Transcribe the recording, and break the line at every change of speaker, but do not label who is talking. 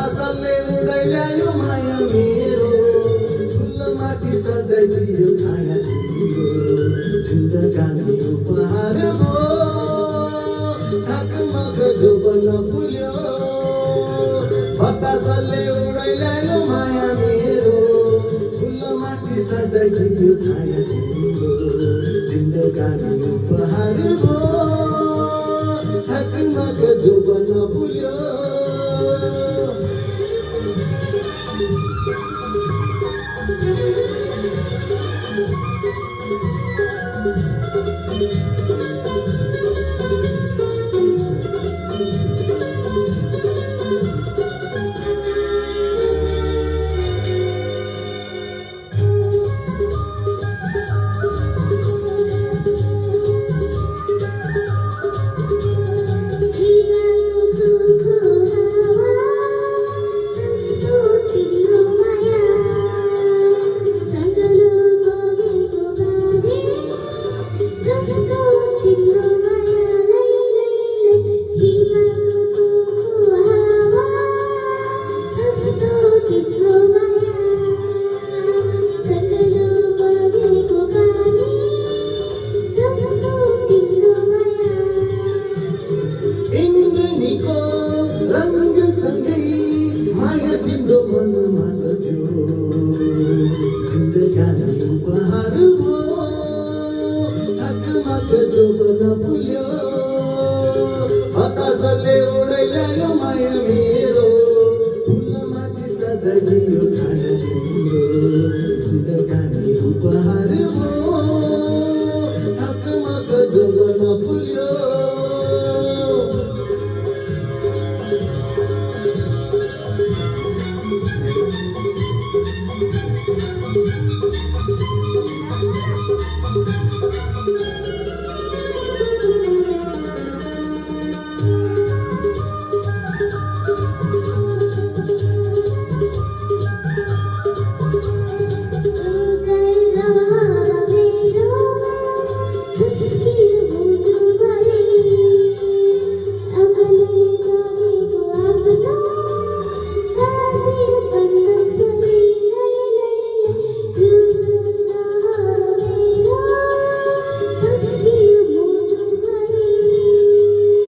बतासले उडाइ ल्यायो माया मेरो फुलमाथि सजाइदियो छाया तिम्रो जिन्दगानी उपहार हो ढाकमक जोबन फुल्यो बतासले उडाइ ल्यायो माया मेरो फुलमाथि सजाइदियो छाया तिम्रो जिन्दगानी उपहार हो ढाकमक जोबन फुल्यो मनमा सज्यो जिन्दगानी उपहार हो ढाकमक जोबन फुल्यो बतासले उडाइ ल्यायो